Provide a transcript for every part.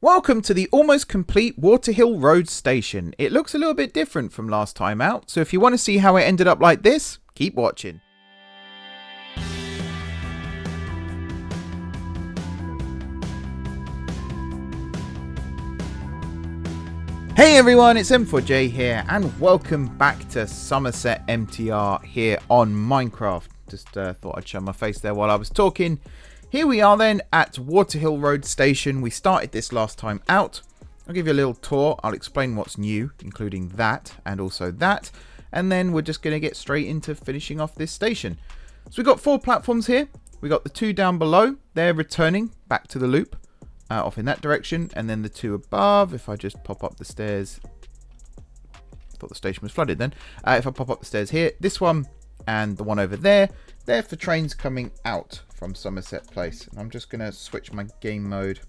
Welcome to the almost complete Waterhill Road station. It looks a little bit different from last time out, so if you want to see how it ended up like this, keep watching. Hey everyone, it's M4J here, and welcome back to Summerset MTR here on Minecraft. Just thought I'd show my face there while I was talking. Here we are then at Waterhill Road Station. We started this last time out. I'll give you a little tour. I'll explain what's new, including that and also that. And then we're just going to get straight into finishing off this station. So we've got 4 platforms here. We've got the 2 down below. They're returning back to the loop off in that direction. And then the 2 above, if I just pop up the stairs. I thought the station was flooded then. If I pop up the stairs here, this one and the one over there, they're for trains coming out from Summerset Place. And I'm just going to switch my game mode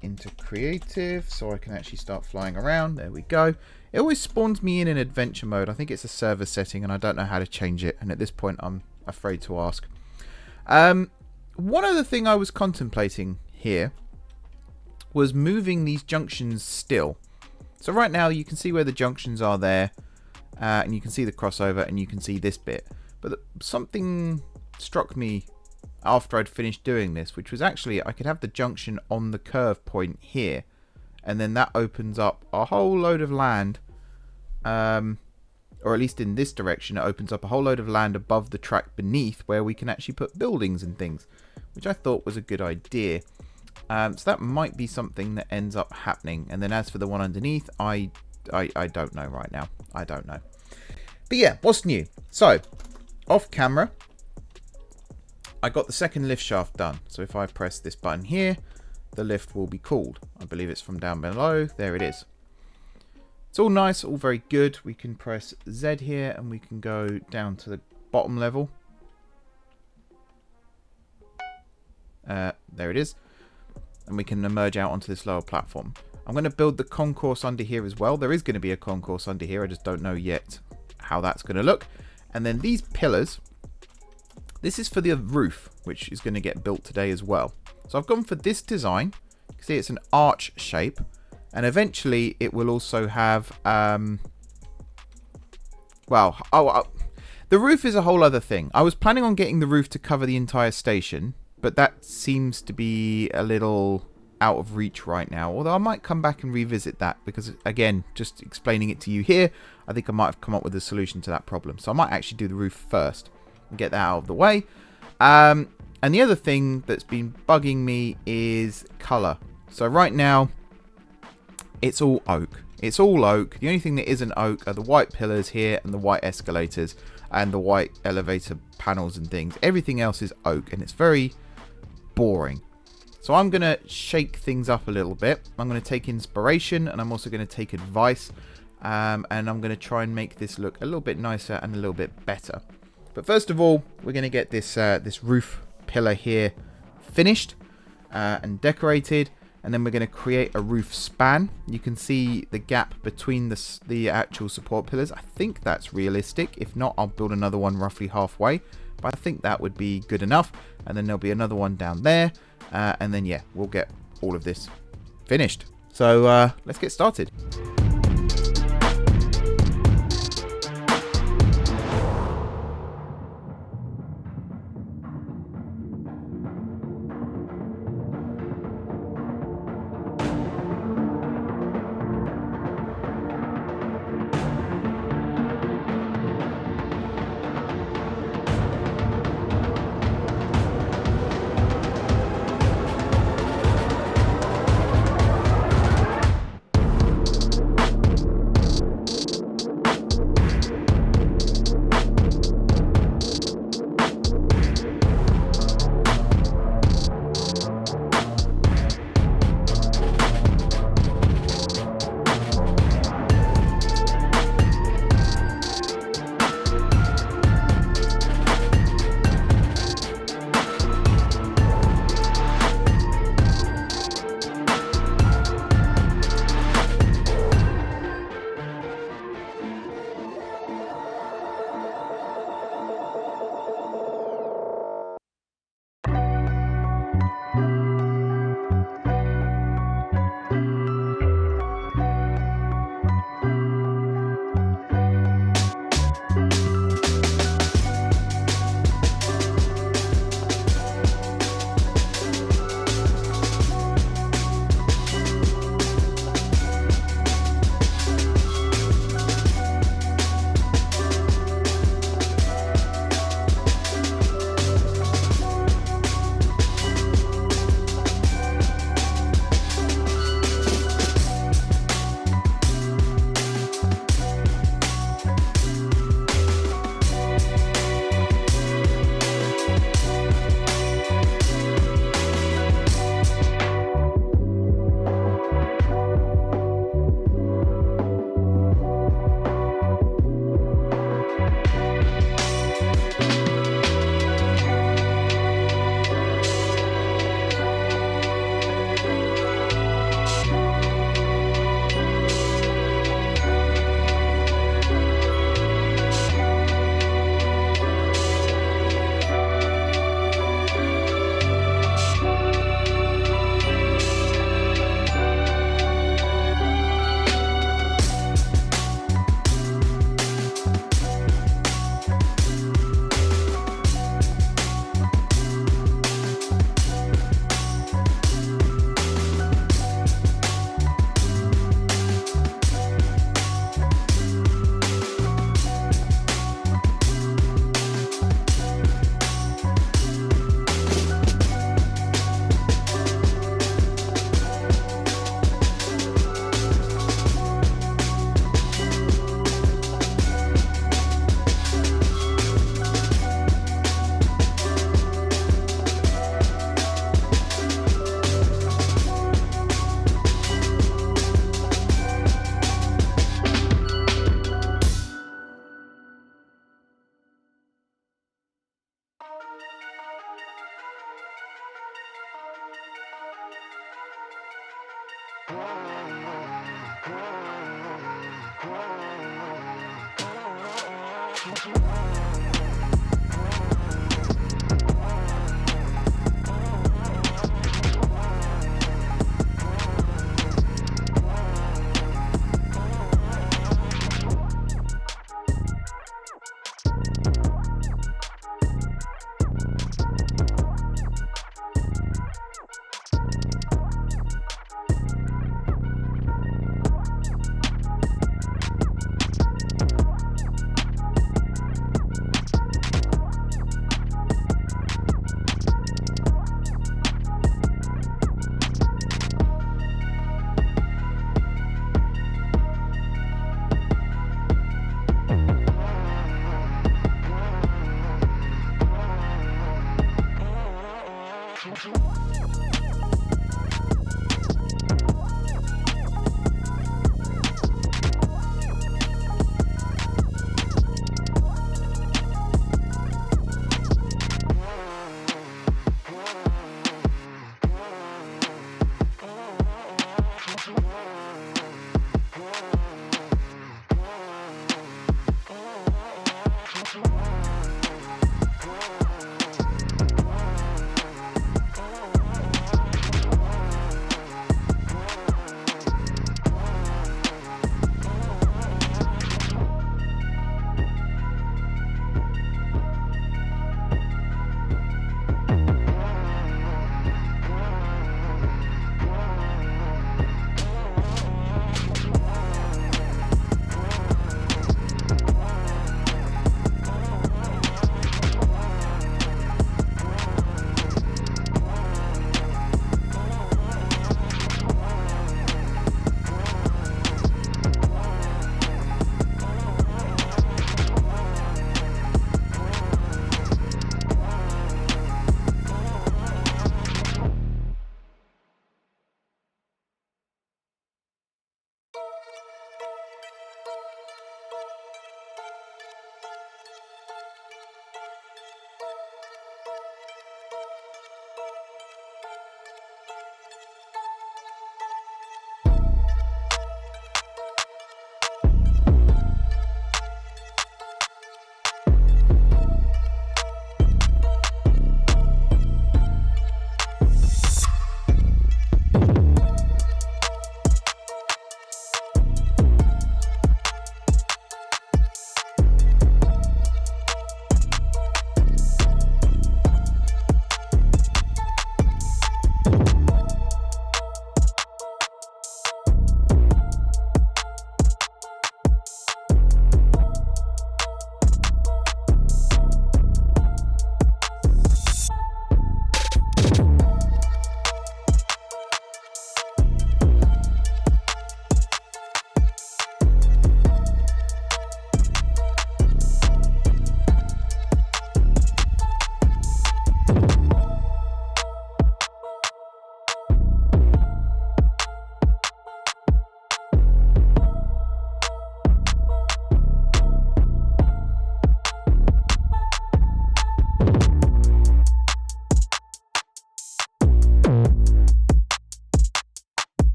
into creative so I can actually start flying around. There we go. It always spawns me in adventure mode. I think it's a server setting and I don't know how to change it. And at this point, I'm afraid to ask. One other thing I was contemplating here was moving these junctions still. So right now you can see where the junctions are there. And you can see the crossover and you can see this bit. But something struck me after I'd finished doing this, which was actually I could have the junction on the curve point here. And then that opens up a whole load of land. Or at least in this direction, it opens up a whole load of land above the track beneath where we can actually put buildings and things. Which I thought was a good idea. So that might be something that ends up happening. And then as for the one underneath, I don't know right now. I don't know. But yeah, what's new? So, off camera, I got the second lift shaft done. So if I press this button here, the lift will be called. I believe it's from down below. There it is. It's all nice, all very good. We can press Z here and we can go down to the bottom level. There it is. And we can emerge out onto this lower platform. I'm going to build the concourse under here as well. There is going to be a concourse under here. I just don't know yet how that's going to look. And then these pillars, this is for the roof, which is going to get built today as well. So I've gone for this design. You can see it's an arch shape. And eventually it will also have, the roof is a whole other thing. I was planning on getting the roof to cover the entire station, but that seems to be a little out of reach right now, although I might come back and revisit that because, again, just explaining it to you here, I think I might have come up with a solution to that problem. So I might actually do the roof first and get that out of the way. And the other thing that's been bugging me is color. So right now it's all oak. It's all oak. The only thing that isn't oak are the white pillars here and the white escalators and the white elevator panels and things. Everything else is oak and it's very boring. So I'm going to shake things up a little bit. I'm going to take inspiration and I'm also going to take advice. And I'm going to try and make this look a little bit nicer and a little bit better. But first of all, we're going to get this this roof pillar here finished and decorated. And then we're going to create a roof span. You can see the gap between the actual support pillars. I think that's realistic. If not, I'll build another one roughly halfway. But I think that would be good enough. And then there'll be another one down there. And then, yeah, we'll get all of this finished. So let's get started.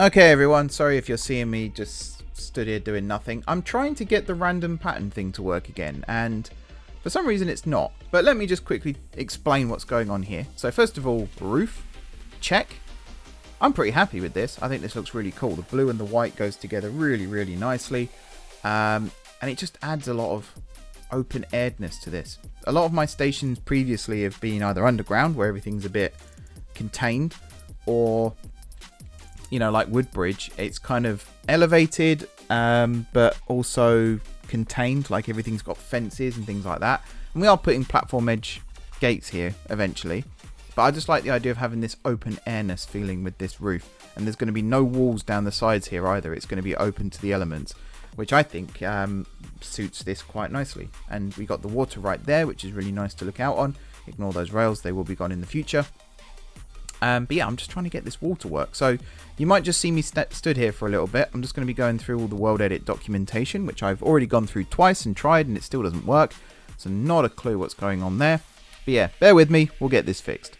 Okay, everyone, sorry if you're seeing me just stood here doing nothing. I'm trying to get the random pattern thing to work again, and for some reason it's not. But let me just quickly explain what's going on here. So first of all, roof, check. I'm pretty happy with this. I think this looks really cool. The blue and the white goes together really, really nicely. And it just adds a lot of open airedness to this. A lot of my stations previously have been either underground, where everything's a bit contained, or like Woodbridge, it's kind of elevated, but also contained, like everything's got fences and things like that. And we are putting platform edge gates here eventually, but I just like the idea of having this open airness feeling with this roof. And there's going to be no walls down the sides here either. It's going to be open to the elements, which I think suits this quite nicely. And we got the water right there, which is really nice to look out on. Ignore those rails, they will be gone in the future. But yeah, I'm just trying to get this wall to work. So you might just see me stood here for a little bit. I'm just going to be going through all the world edit documentation, which I've already gone through twice and tried, and it still doesn't work. So not a clue what's going on there. But yeah, bear with me. We'll get this fixed.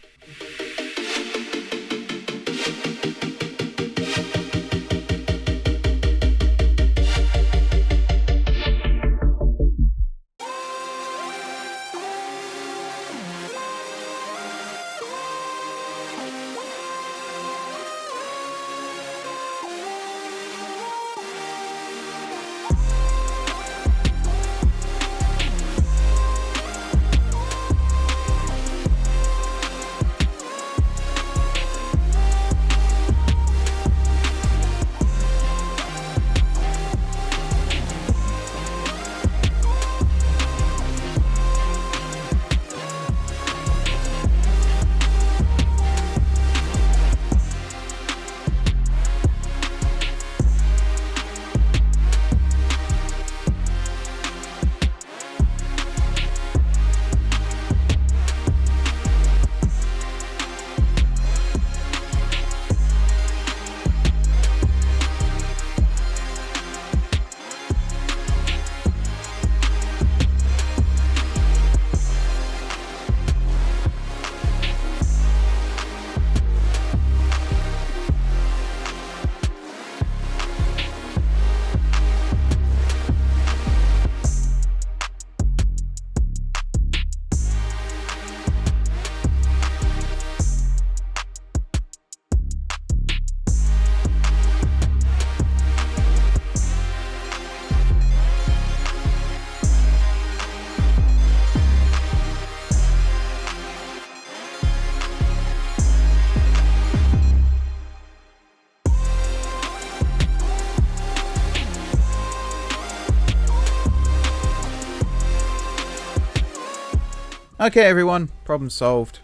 Okay, everyone, problem solved.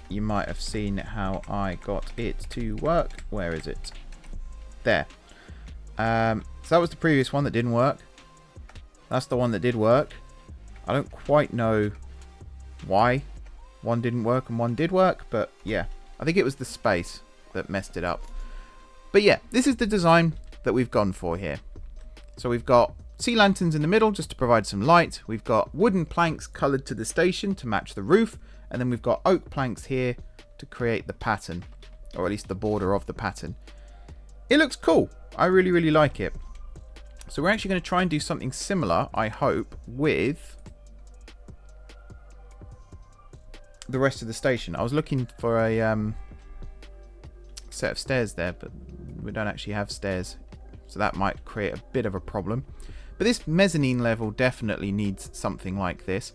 You might have seen how I got it to work. Where is it? There. So that was the previous one that didn't work. That's the one that did work. I don't quite know why one didn't work and one did work, but yeah, I think it was the space that messed it up. But yeah, this is the design that we've gone for here. So we've got sea lanterns in the middle just to provide some light. We've got wooden planks coloured to the station to match the roof. And then we've got oak planks here to create the pattern, or at least the border of the pattern. It looks cool. I really, really like it. So we're actually going to try and do something similar, I hope, with the rest of the station. I was looking for a set of stairs there, but we don't actually have stairs. So that might create a bit of a problem. But this mezzanine level definitely needs something like this.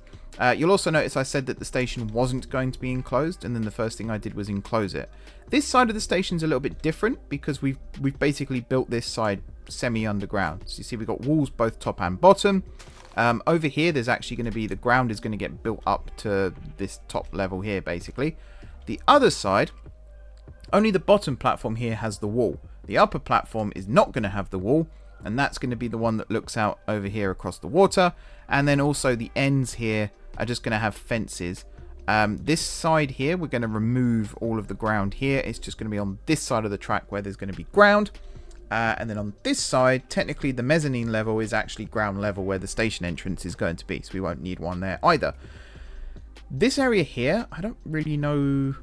You'll also notice I said that the station wasn't going to be enclosed, and then the first thing I did was enclose it. This side of the station's a little bit different because we've basically built this side semi-underground. So you see we've got walls both top and bottom. Over here there's actually going to be, the ground is going to get built up to this top level here basically. The other side, only the bottom platform here has the wall. The upper platform is not going to have the wall, and that's going to be the one that looks out over here across the water. And then also the ends here are just going to have fences. This side here, we're going to remove all of the ground here. It's just going to be on this side of the track where there's going to be ground. And then on this side, technically the mezzanine level is actually ground level where the station entrance is going to be. So we won't need one there either. This area here, I don't really know.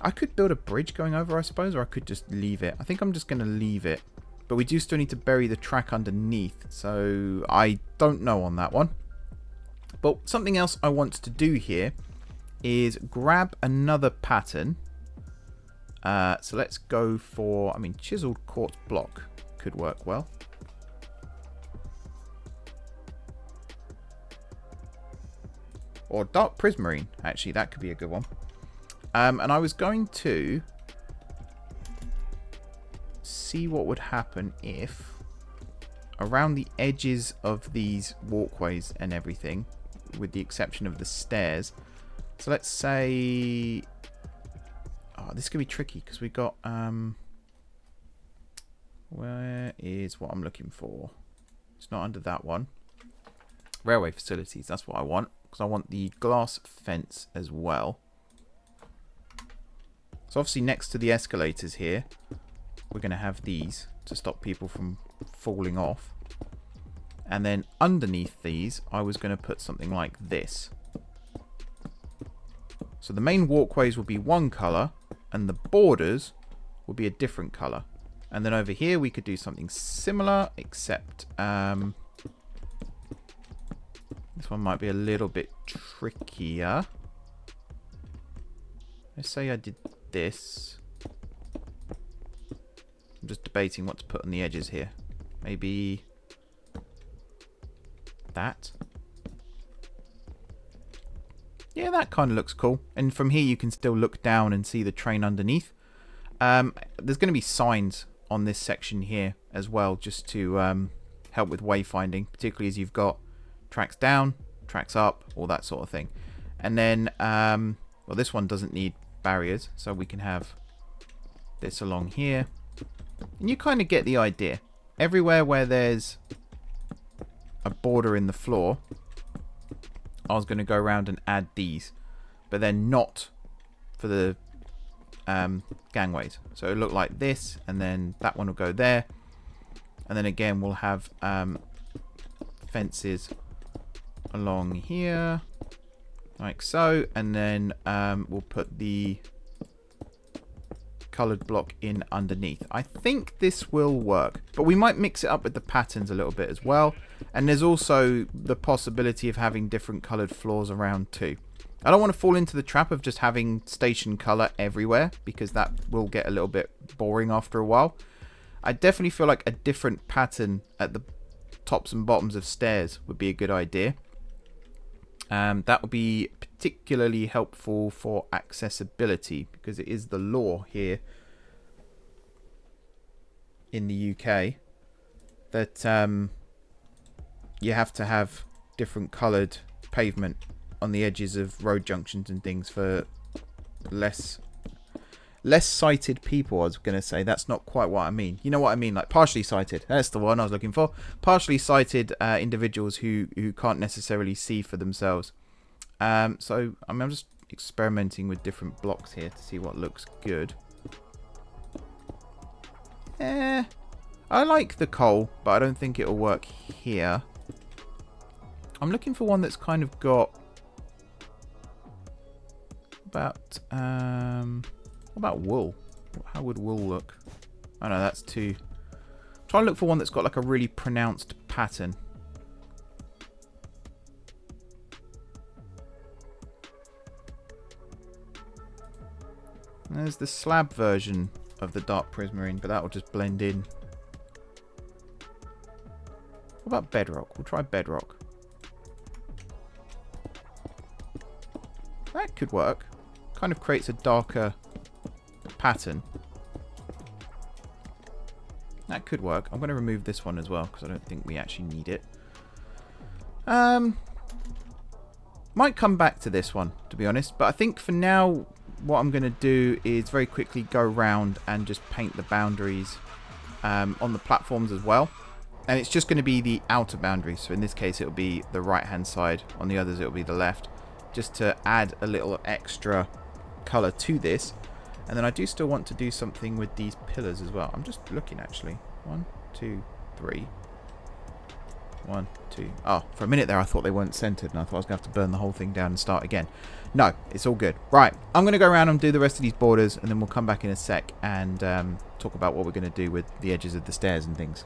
I could build a bridge going over, I suppose, or I could just leave it. I think I'm just going to leave it. But we do still need to bury the track underneath, so I don't know on that one. But something else I want to do here is grab another pattern. So let's go for, I mean, chiseled quartz block could work well. Or dark prismarine, actually, that could be a good one. And I was going to see what would happen if around the edges of these walkways and everything, with the exception of the stairs. So let's say, oh, this could be tricky because we got, where is what I'm looking for? It's not under that one. Railway facilities, that's what I want, because I want the glass fence as well. So obviously next to the escalators here, we're going to have these to stop people from falling off. And then underneath these, I was going to put something like this. So the main walkways will be one colour, and the borders will be a different colour. And then over here, we could do something similar, except this one might be a little bit trickier. Let's say I did this. I'm just debating what to put on the edges here. Maybe that. Yeah, that kind of looks cool. And from here you can still look down and see the train underneath. There's going to be signs on this section here as well, just to help with wayfinding, particularly as you've got tracks down, tracks up, all that sort of thing. And then, well, this one doesn't need barriers, so we can have this along here. And you kind of get the idea. Everywhere where there's a border in the floor, I was going to go around and add these, but then not for the gangways. So it'll look like this, and then that one will go there, and then again we'll have fences along here, like so, and then we'll put the coloured block in underneath. I think this will work, but we might mix it up with the patterns a little bit as well. And there's also the possibility of having different coloured floors around too. I don't want to fall into the trap of just having station colour everywhere, because that will get a little bit boring after a while. I definitely feel like a different pattern at the tops and bottoms of stairs would be a good idea. That would be particularly helpful for accessibility, because it is the law here in the UK that you have to have different coloured pavement on the edges of road junctions and things for less sighted people. I was going to say, that's not quite what I mean. You know what I mean, like partially sighted. That's the one I was looking for. Partially sighted individuals who can't necessarily see for themselves. So I mean, I'm just experimenting with different blocks here to see what looks good. I like the coal, but I don't think it'll work here. I'm looking for one that's kind of got about what about wool? How would wool look? Oh no, that's too. Try and look for one that's got like a really pronounced pattern. There's the slab version of the dark prismarine, but that will just blend in. What about bedrock? We'll try bedrock. That could work. Kind of creates a darker pattern. That could work. I'm going to remove this one as well, because I don't think we actually need it. Might come back to this one, to be honest. But I think for now, what I'm going to do is very quickly go around and just paint the boundaries on the platforms as well. And it's just going to be the outer boundaries. So in this case, it'll be the right-hand side. On the others, it'll be the left. Just to add a little extra colour to this. And then I do still want to do something with these pillars as well. I'm just looking, actually. 1, 2, 3. 1, 2. Oh, for a minute there I thought they weren't centered, and I thought I was going to have to burn the whole thing down and start again. No, it's all good. Right, I'm going to go around and do the rest of these borders, and then we'll come back in a sec and talk about what we're going to do with the edges of the stairs and things.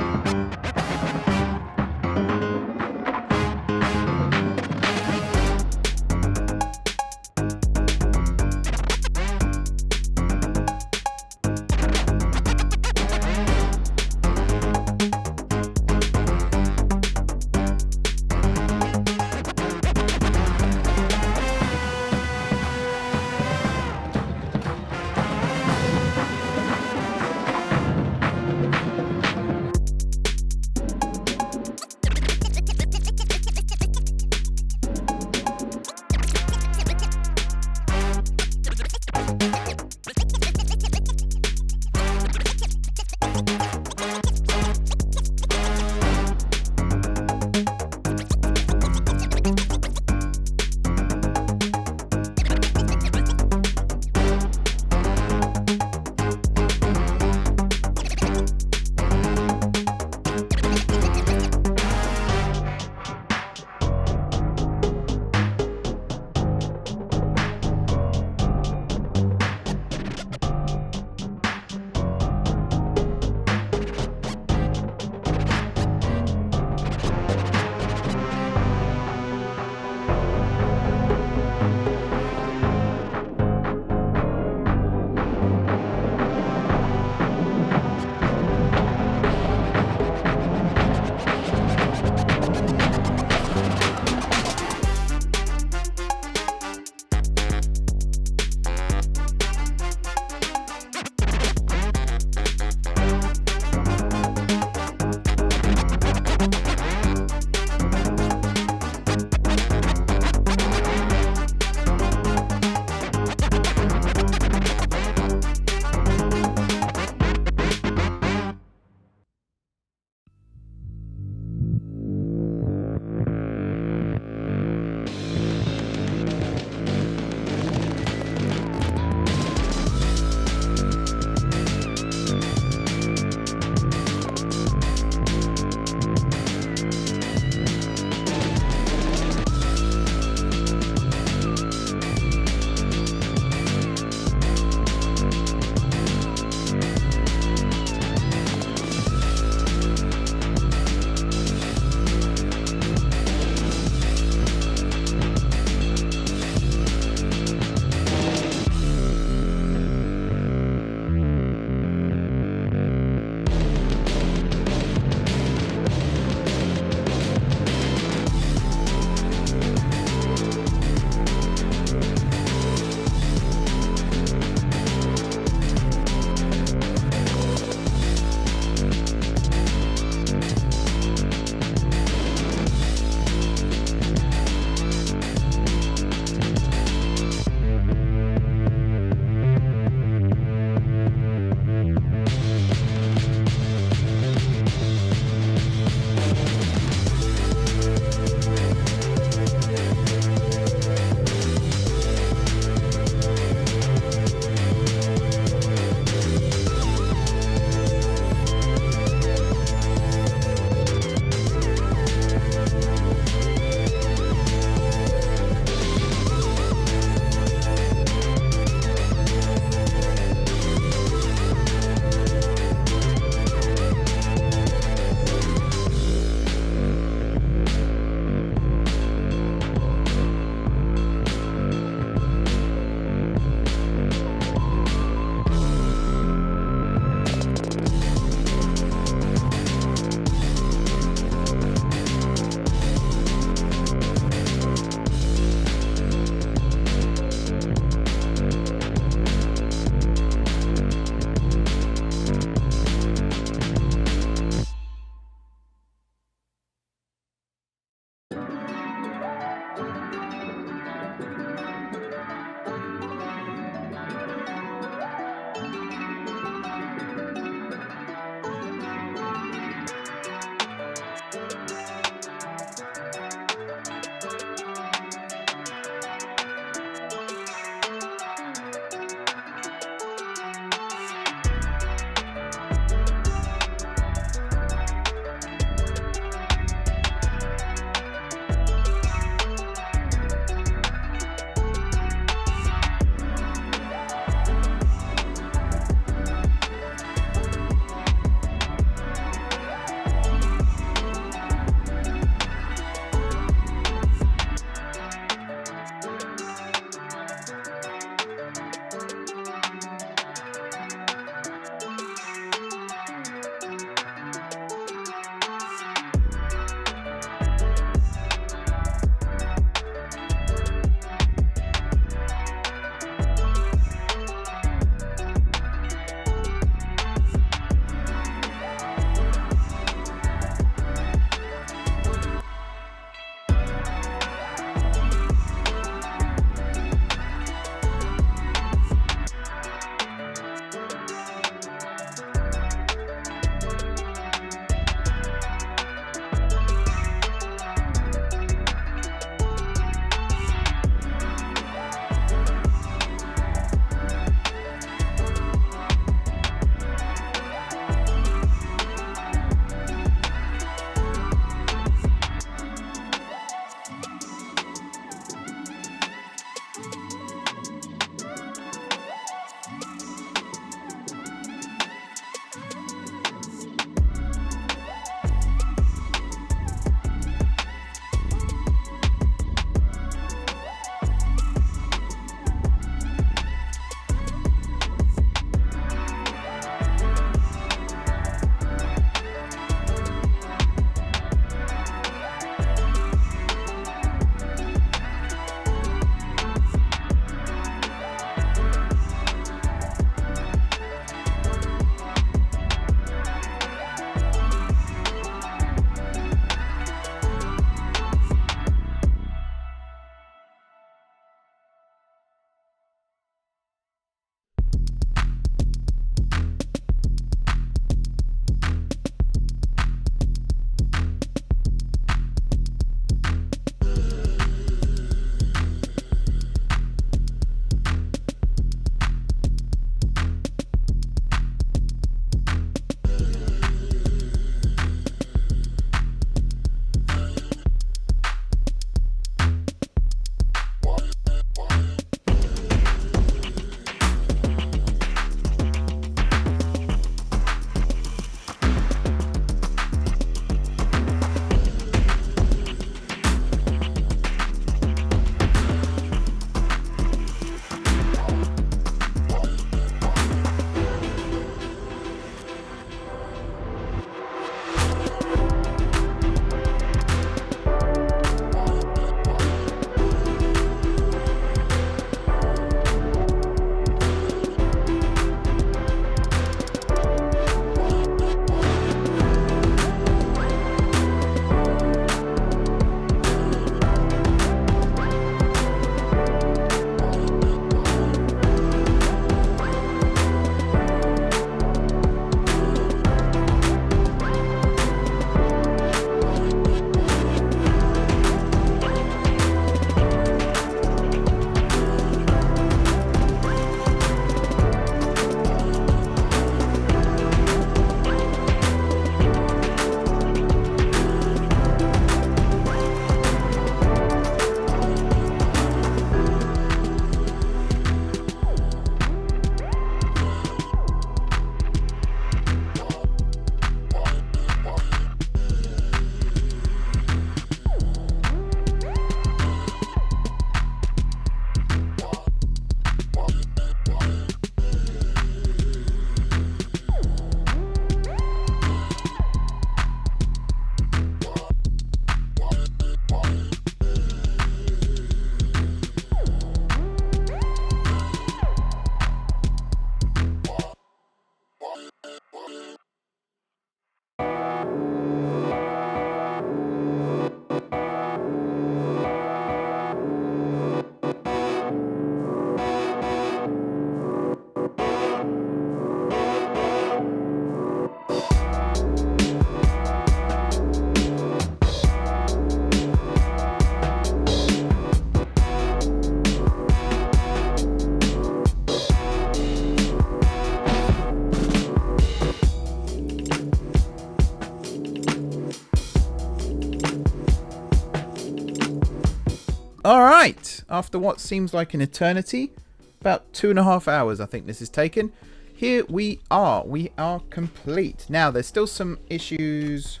All right. After what seems like an eternity, about 2.5 hours I think this has taken. Here we are. We are complete. Now, there's still some issues.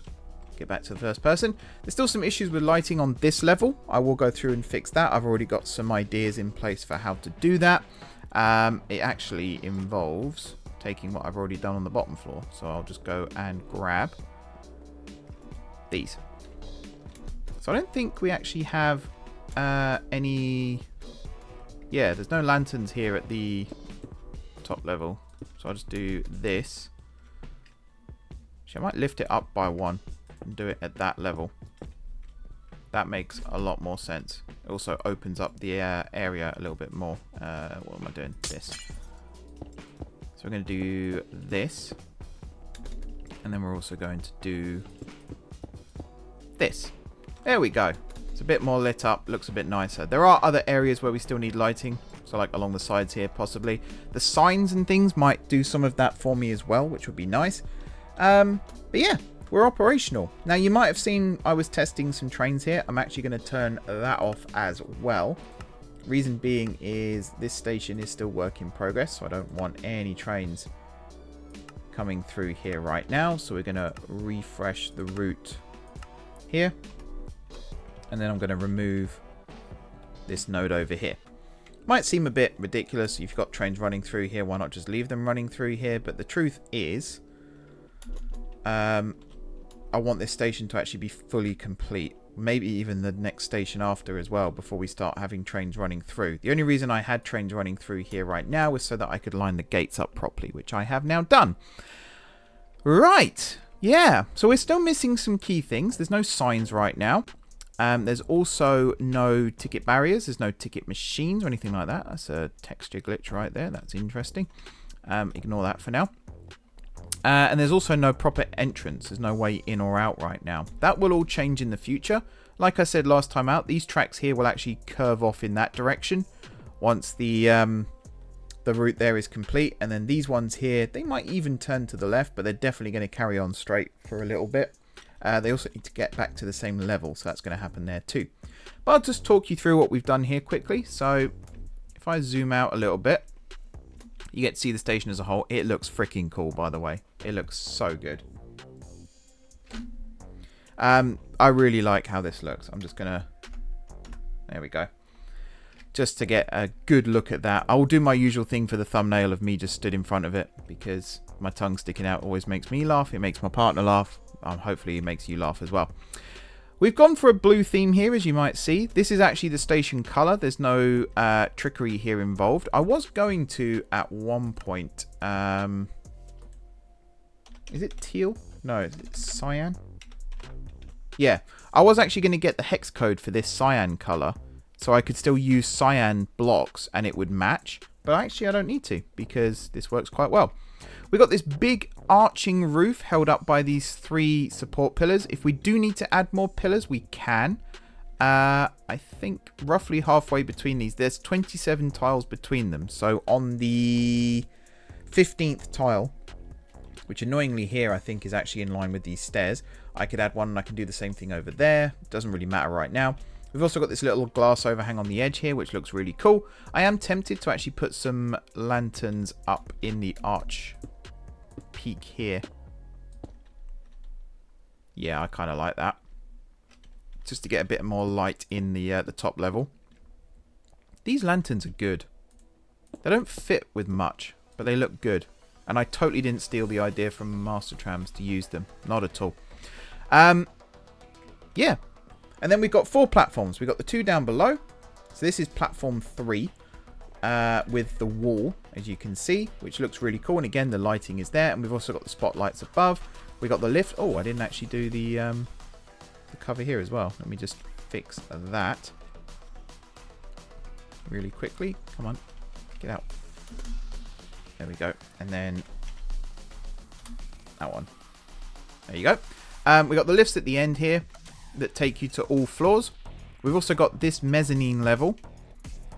Get back to the first person. There's still some issues with lighting on this level. I will go through and fix that. I've already got some ideas in place for how to do that. It actually involves taking what I've already done on the bottom floor. So I'll just go and grab these. So I don't think we actually have any... Yeah, there's no lanterns here at the top level. So I'll just do this. Actually, I might lift it up by 1 and do it at that level. That makes a lot more sense. It also opens up the area a little bit more. What am I doing? This. So we're going to do this. And then we're also going to do this. There we go. It's a bit more lit up. Looks a bit nicer. There are other areas where we still need lighting. So like along the sides here, possibly. The signs and things might do some of that for me as well, which would be nice. But yeah, we're operational. Now, you might have seen I was testing some trains here. I'm actually going to turn that off as well. Reason being is this station is still work in progress, so I don't want any trains coming through here right now. So we're going to refresh the route here. And then I'm going to remove this node over here. Might seem a bit ridiculous. You've got trains running through here. Why not just leave them running through here? But the truth is, I want this station to actually be fully complete. Maybe even the next station after as well, before we start having trains running through. The only reason I had trains running through here right now was so that I could line the gates up properly, which I have now done. Right. Yeah. So we're still missing some key things. There's no signs right now. There's also no ticket barriers. There's no ticket machines or anything like that. That's a texture glitch right there. That's interesting. Ignore that for now. And there's also no proper entrance. There's no way in or out right now. That will all change in the future. Like I said last time out, these tracks here will actually curve off in that direction once the route there is complete. And then these ones here, they might even turn to the left, but they're definitely going to carry on straight for a little bit. They also need to get back to the same level, so that's going to happen there too. But I'll just talk you through what we've done here quickly. So if I zoom out a little bit, you get to see the station as a whole. It looks freaking cool, by the way. It looks so good. I really like how this looks. I'm just going to... There we go. Just to get a good look at that. I will do my usual thing for the thumbnail of me just stood in front of it, because my tongue sticking out always makes me laugh. It makes my partner laugh. Hopefully it makes you laugh as well. We've gone for a blue theme here, as you might see. This is actually the station colour. There's no trickery here involved. I was going to, at one point... is it teal? No, is it cyan? Yeah, I was actually going to get the hex code for this cyan colour, so I could still use cyan blocks and it would match. But actually I don't need to, because this works quite well. We've got this big arching roof held up by these 3 support pillars. If we do need to add more pillars, we can. I think roughly halfway between these, there's 27 tiles between them. So on the 15th tile, which annoyingly here I think is actually in line with these stairs, I could add one and I can do the same thing over there. It doesn't really matter right now. We've also got this little glass overhang on the edge here, which looks really cool. I am tempted to actually put some lanterns up in the arch peak here. Yeah, I kind of like that. Just to get a bit more light in the top level. These lanterns are good. They don't fit with much, but they look good. And I totally didn't steal the idea from Master Trams to use them. Not at all. Yeah. And then we've got 4 platforms. We've got the 2 down below. So this is platform 3 with the wall, as you can see, which looks really cool. And again, the lighting is there. And we've also got the spotlights above. We got the lift. Oh, I didn't actually do the cover here as well. Let me just fix that really quickly. Come on, get out. There we go. And then that one. There you go. We got the lifts at the end here that take you to all floors. We've also got this mezzanine level,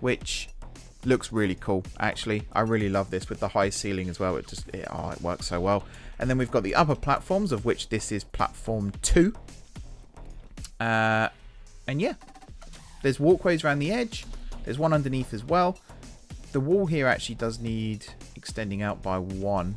which looks really cool. Actually, I really love this with the high ceiling as well. It works so well. And then we've got the upper platforms, of which this is platform 2. And yeah, There's walkways around the edge. There's one underneath as well. The wall here actually does need extending out by 1,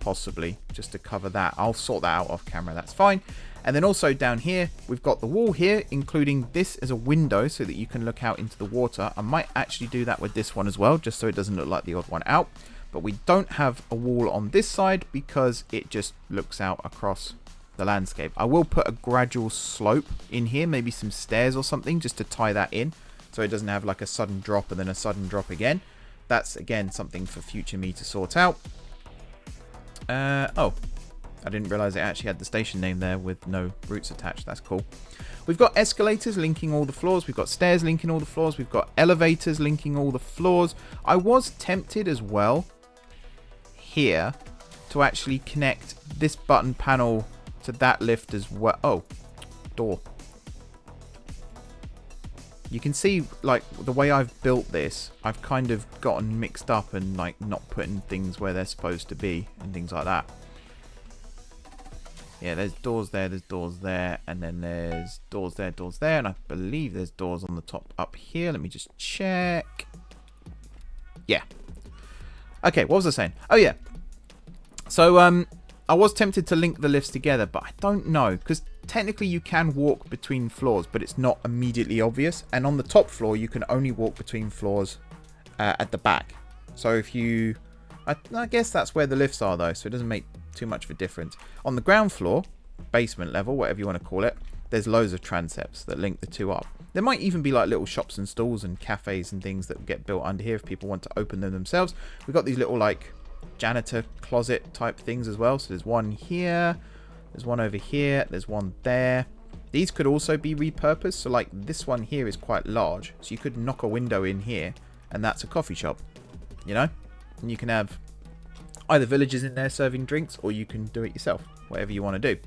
possibly, just to cover that. I'll sort that out off camera, that's fine. And then also down here, we've got the wall here, including this as a window so that you can look out into the water. I might actually do that with this one as well, just so it doesn't look like the odd one out. But we don't have a wall on this side because it just looks out across the landscape. I will put a gradual slope in here, maybe some stairs or something, just to tie that in, so it doesn't have like a sudden drop and then a sudden drop again. That's, again, something for future me to sort out. Oh, I didn't realize it actually had the station name there with no routes attached. That's cool. We've got escalators linking all the floors. We've got stairs linking all the floors. We've got elevators linking all the floors. I was tempted as well here to actually connect this button panel to that lift as well. Oh, door. You can see, like, the way I've built this, I've kind of gotten mixed up and, like, not putting things where they're supposed to be and things like that. Yeah, there's doors there, and then there's doors there, and I believe there's doors on the top up here. Let me just check. Yeah. Okay, what was I saying? Oh, yeah. So, I was tempted to link the lifts together, but I don't know, because technically you can walk between floors, but it's not immediately obvious. And on the top floor, you can only walk between floors at the back. So if you... I guess that's where the lifts are, though, so it doesn't make too much of a difference. On the ground floor, basement level, whatever you want to call it, there's loads of transepts that link the two up. There might even be like little shops and stalls and cafes and things that get built under here if people want to open them themselves. We've got these little like janitor closet type things as well. So there's one here, there's one over here, there's one there. These could also be repurposed. So like this one here is quite large, so you could knock a window in here and that's a coffee shop, you know? And you can have either villagers in there serving drinks, or you can do it yourself, whatever you want to do.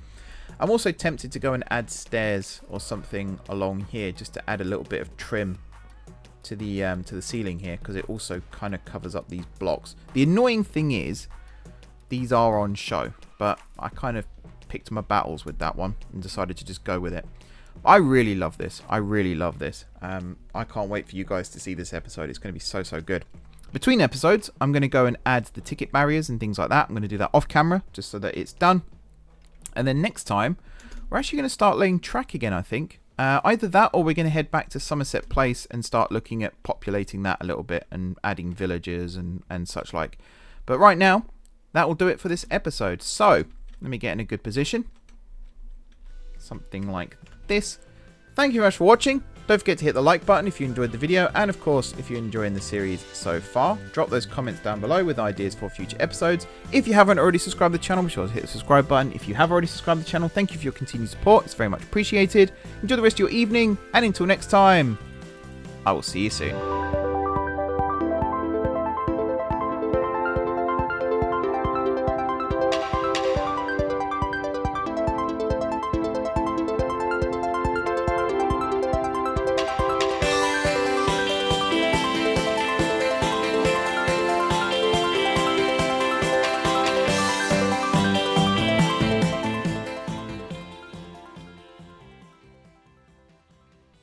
I'm also tempted to go and add stairs or something along here, just to add a little bit of trim to the ceiling here, because it also kind of covers up these blocks. The annoying thing is these are on show, but I kind of picked my battles with that one and decided to just go with it. I really love this. I really love this. I can't wait for you guys to see this episode. It's going to be so, so good. Between episodes, I'm going to go and add the ticket barriers and things like that. I'm going to do that off camera just so that it's done. And then next time, we're actually going to start laying track again, I think. Either that, or we're going to head back to Summerset Place and start looking at populating that a little bit and adding villagers and such like. But right now, that will do it for this episode. So, let me get in a good position. Something like this. Thank you very much for watching. Don't forget to hit the like button if you enjoyed the video, and of course, if you're enjoying the series so far, drop those comments down below with ideas for future episodes. If you haven't already subscribed to the channel, be sure to hit the subscribe button. If you have already subscribed to the channel, thank you for your continued support. It's very much appreciated. Enjoy the rest of your evening, and until next time, I will see you soon.